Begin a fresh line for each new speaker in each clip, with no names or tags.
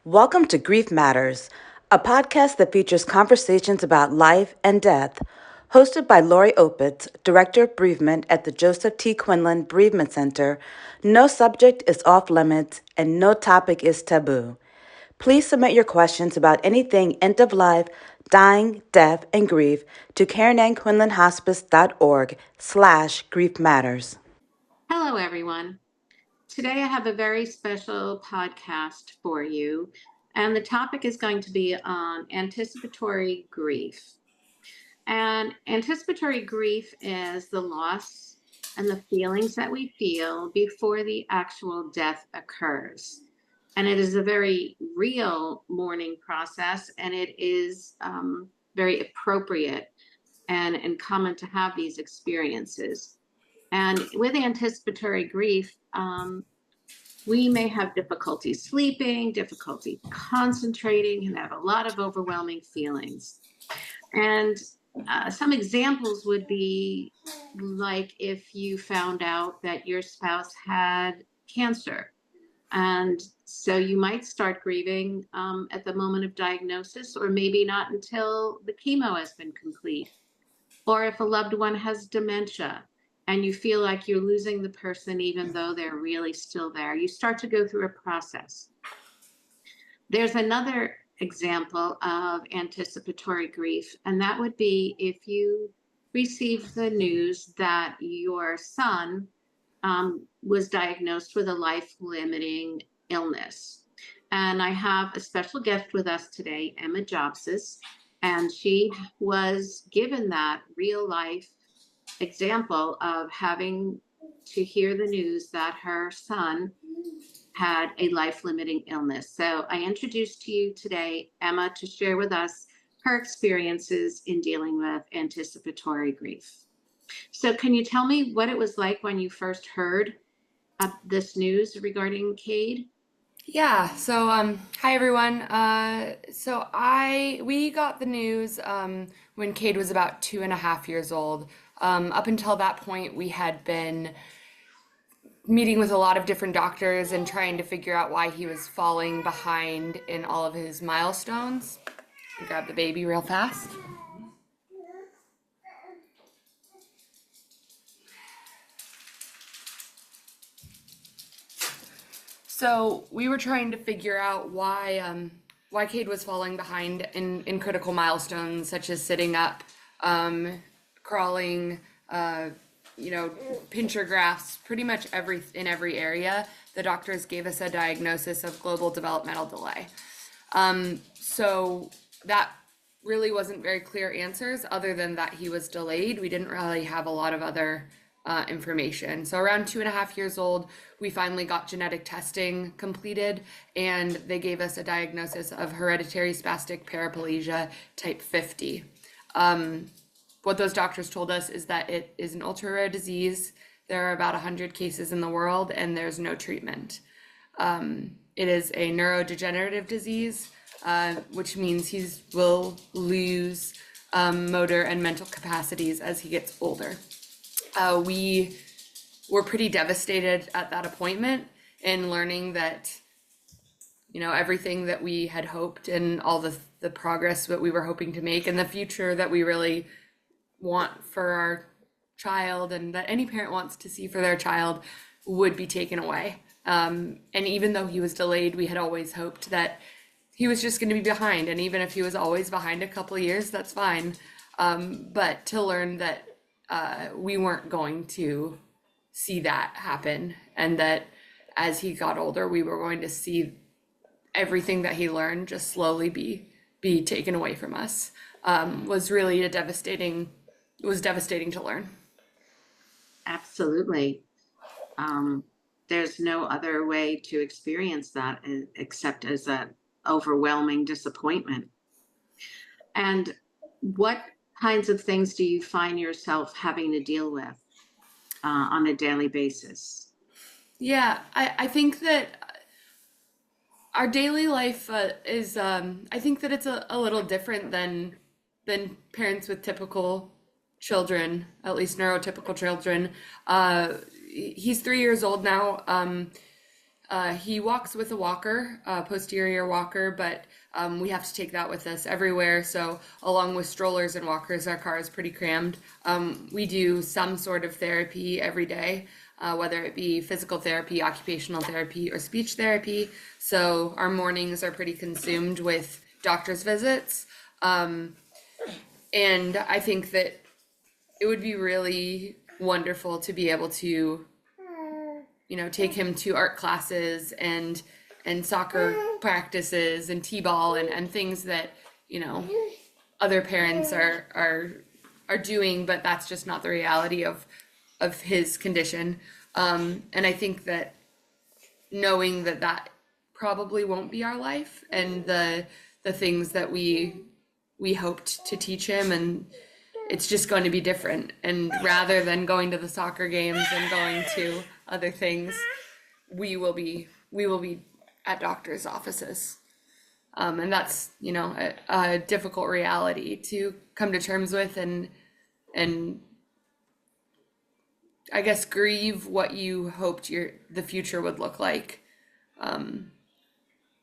Welcome to Grief Matters, a podcast that features conversations about life and death. Hosted by Lori Opitz, Director of Bereavement at the Joseph T. Quinlan Bereavement Center, no subject is off limits and no topic is taboo. Please submit your questions about anything end of life, dying, death, and grief to KarenAnnQuinlanHospice.org/Grief Matters.
Hello, everyone. Today I have a very special podcast for you, and the topic is going to be on anticipatory grief. And anticipatory grief is the loss and the feelings that we feel before the actual death occurs. And it is a very real mourning process, and it is very appropriate and common to have these experiences. And with anticipatory grief, we may have difficulty sleeping, difficulty concentrating, and have a lot of overwhelming feelings. And some examples would be like if you found out that your spouse had cancer. And so you might start grieving at the moment of diagnosis, or maybe not until the chemo has been complete. Or if a loved one has dementia and you feel like you're losing the person even though they're really still there, you start to go through a process. There's another example of anticipatory grief, and that would be if you receive the news that your son was diagnosed with a life-limiting illness. And I have a special guest with us today, Emma Jobsis, and she was given that real life example of having to hear the news that her son had a life-limiting illness. So I introduce to you today Emma to share with us her experiences in dealing with anticipatory grief. So can you tell me what it was like when you first heard this news regarding Cade?
Yeah, so hi everyone. We got the news when Cade was about 2.5 years old. Up until that point, we had been meeting with a lot of different doctors and trying to figure out why he was falling behind in all of his milestones. Grab the baby real fast. So we were trying to figure out why Cade was falling behind in critical milestones such as sitting up, crawling, pincher graphs, pretty much in every area. The doctors gave us a diagnosis of global developmental delay. So that really wasn't very clear answers other than that he was delayed. We didn't really have a lot of other information. So around 2.5 years old, we finally got genetic testing completed, and they gave us a diagnosis of hereditary spastic paraplegia type 50. What those doctors told us is that it is an ultra rare disease. There are about 100 cases in the world, and there's no treatment. It is a neurodegenerative disease, which means he will lose motor and mental capacities as he gets older. We were pretty devastated at that appointment in learning that, everything that we had hoped and all the progress that we were hoping to make and the future that we really want for our child and that any parent wants to see for their child would be taken away. And even though he was delayed, we had always hoped that he was just going to be behind. And even if he was always behind a couple of years, that's fine. But to learn that we weren't going to see that happen, and that as he got older, we were going to see everything that he learned just slowly be taken away from us, was really devastating to learn.
Absolutely. There's no other way to experience that except as an overwhelming disappointment. And what kinds of things do you find yourself having to deal with on a daily basis?
Yeah, I think that our daily life is, I think that it's a little different than parents with typical children, at least neurotypical children. He's 3 years old now. He walks with a walker, posterior walker, but we have to take that with us everywhere. So along with strollers and walkers, our car is pretty crammed. We do some sort of therapy every day, whether it be physical therapy, occupational therapy, or speech therapy. So our mornings are pretty consumed with doctor's visits. And I think that it would be really wonderful to be able to, take him to art classes and soccer practices and t-ball and things that, other parents are doing, but that's just not the reality of his condition. And I think that knowing that probably won't be our life, and the things that we hoped to teach him, and it's just going to be different. And rather than going to the soccer games and going to other things, we will be at doctors' offices. And that's, a difficult reality to come to terms with, and I guess grieve what you hoped the future would look like,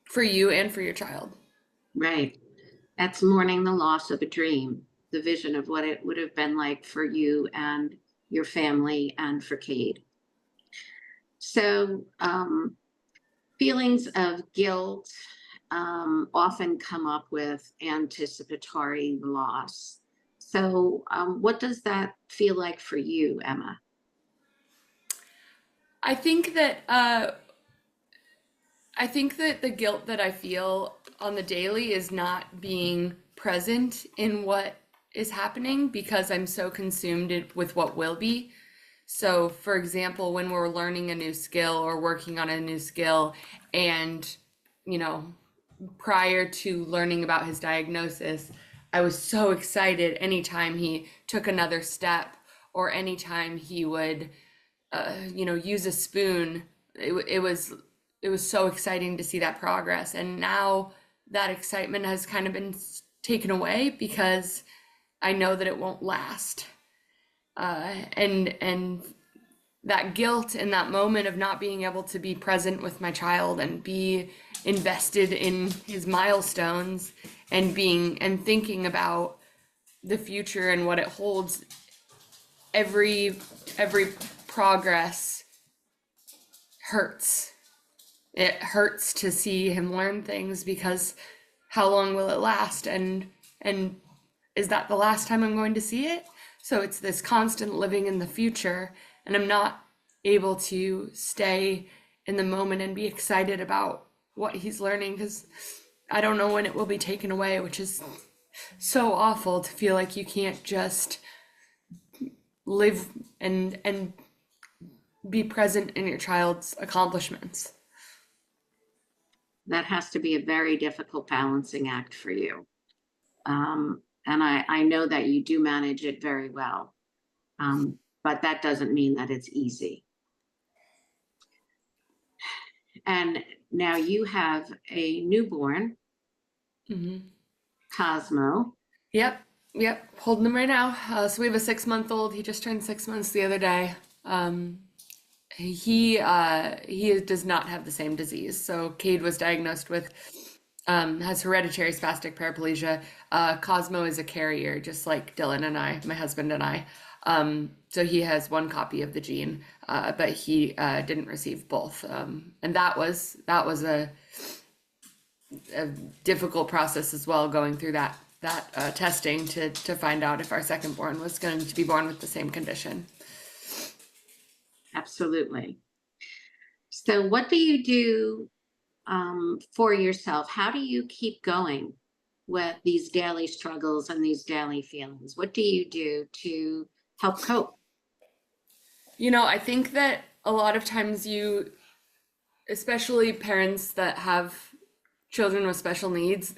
for you and for your child.
Right. That's mourning the loss of a dream, the vision of what it would have been like for you and your family and for Cade. So feelings of guilt often come up with anticipatory loss. So what does that feel like for you, Emma?
I think that the guilt that I feel on the daily is not being present in what is happening, because I'm so consumed with what will be. So, for example, when we're learning a new skill or working on a new skill, and, prior to learning about his diagnosis, I was so excited anytime he took another step, or anytime he would, use a spoon. It was so exciting to see that progress. And now that excitement has kind of been taken away, because I know that it won't last. And that guilt in that moment of not being able to be present with my child and be invested in his milestones, and thinking about the future and what it holds, every progress hurts. It hurts to see him learn things, because how long will it last? And is that the last time I'm going to see it? So it's this constant living in the future, and I'm not able to stay in the moment and be excited about what he's learning, because I don't know when it will be taken away, which is so awful to feel like you can't just live and be present in your child's accomplishments.
That has to be a very difficult balancing act for you. And I know that you do manage it very well, but that doesn't mean that it's easy. And now you have a newborn, Cosmo.
Yep, holding him right now. So we have a 6-month-old. He just turned 6 months the other day. He does not have the same disease. So Cade was diagnosed with has hereditary spastic paraplegia. Cosmo is a carrier, just like Dylan and I, my husband and I. So he has one copy of the gene, but he didn't receive both. And that was a difficult process as well, going through that testing to find out if our second born was going to be born with the same condition.
Absolutely. So what do you do for yourself? How do you keep going with these daily struggles and these daily feelings? What do you do to help cope?
I think that a lot of times especially parents that have children with special needs,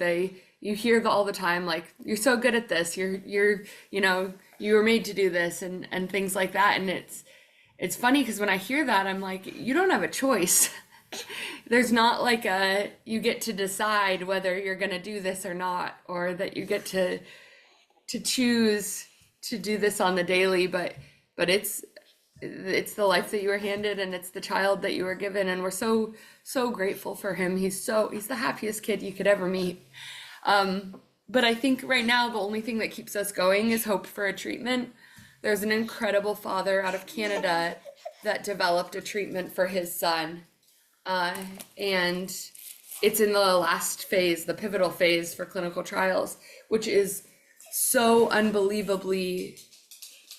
you hear all the time, like, you're so good at this, you were made to do this, and things like that. And it's funny, because when I hear that, I'm like, you don't have a choice. There's not like you get to decide whether you're going to do this or not, or that you get to choose to do this on the daily, but it's it's the life that you were handed and it's the child that you were given, and we're so grateful for him. He's the happiest kid you could ever meet. But I think right now the only thing that keeps us going is hope for a treatment. There's an incredible father out of Canada that developed a treatment for his son, and it's in the last phase, the pivotal phase for clinical trials, which is so unbelievably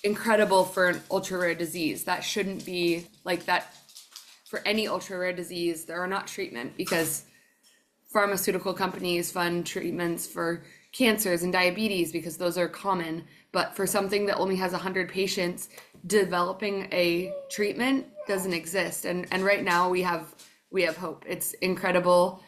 incredible for an ultra rare disease. That shouldn't be like that. For any ultra rare disease, there are not treatment because pharmaceutical companies fund treatments for cancers and diabetes because those are common. But for something that only has 100 patients, developing a treatment doesn't exist. And right now we have hope. It's incredible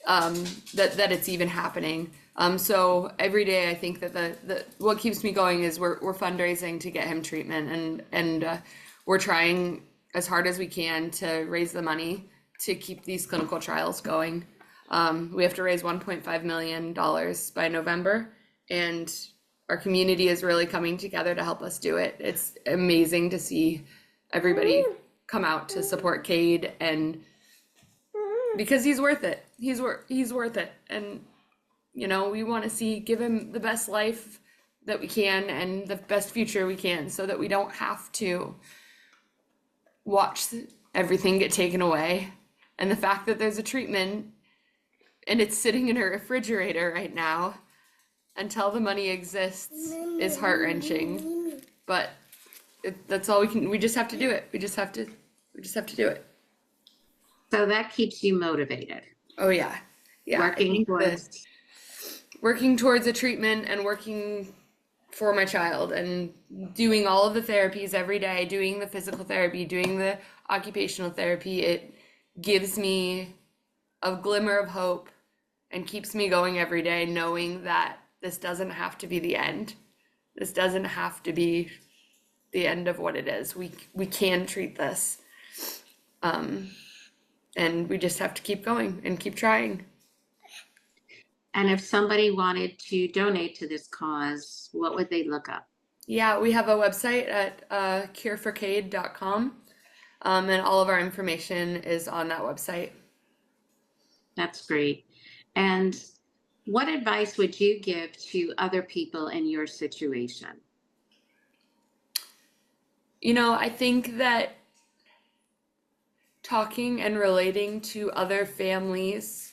that it's even happening. So every day I think that the what keeps me going is we're fundraising to get him treatment, and we're trying as hard as we can to raise the money to keep these clinical trials going. We have to raise $1.5 million by November, and our community is really coming together to help us do it. It's amazing to see everybody come out to support Cade, and because he's worth it. He's worth it. And we want to give him the best life that we can and the best future we can, so that we don't have to watch everything get taken away. And the fact that there's a treatment and it's sitting in a refrigerator right now until the money exists is heart-wrenching. But that's all we just have to do it. We just have to do it.
So that keeps you motivated.
Oh yeah. Working towards a treatment and working for my child and doing all of the therapies every day, doing the physical therapy, doing the occupational therapy, it gives me a glimmer of hope and keeps me going every day, knowing that this doesn't have to be the end. This doesn't have to be the end of what it is. We can treat this. And we just have to keep going and keep trying.
And if somebody wanted to donate to this cause, what would they look up?
Yeah, we have a website at cureforcade.com, and all of our information is on that website.
That's great. And what advice would you give to other people in your situation?
I think that talking and relating to other families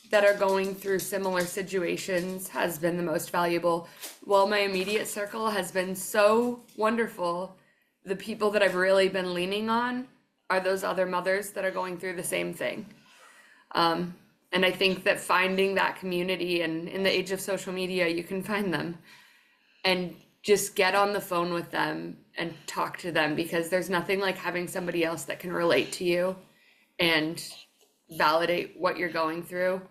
that are going through similar situations has been the most valuable. While my immediate circle has been so wonderful, the people that I've really been leaning on are those other mothers that are going through the same thing. And I think that finding that community, and in the age of social media, you can find them, and just get on the phone with them and talk to them, because there's nothing like having somebody else that can relate to you and validate what you're going through.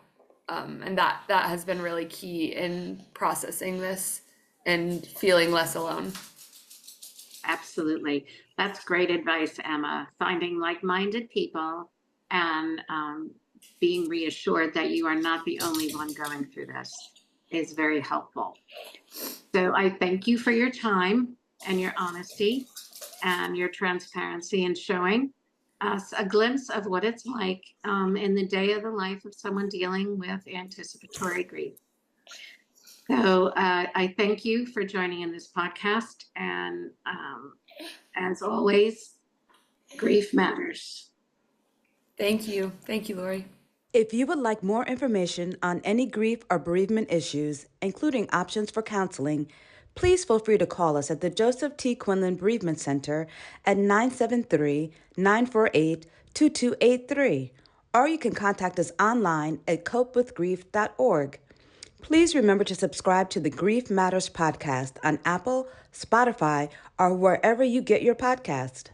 And that has been really key in processing this and feeling less alone.
Absolutely. That's great advice, Emma. Finding like-minded people and being reassured that you are not the only one going through this is very helpful. So I thank you for your time and your honesty and your transparency in showing us a glimpse of what it's like in the day of the life of someone dealing with anticipatory grief. So I thank you for joining in this podcast. And as always, grief matters.
Thank you, Lori.
If you would like more information on any grief or bereavement issues, including options for counseling, please feel free to call us at the Joseph T. Quinlan Bereavement Center at 973-948-2283, or you can contact us online at copewithgrief.org. Please remember to subscribe to the Grief Matters podcast on Apple, Spotify, or wherever you get your podcast.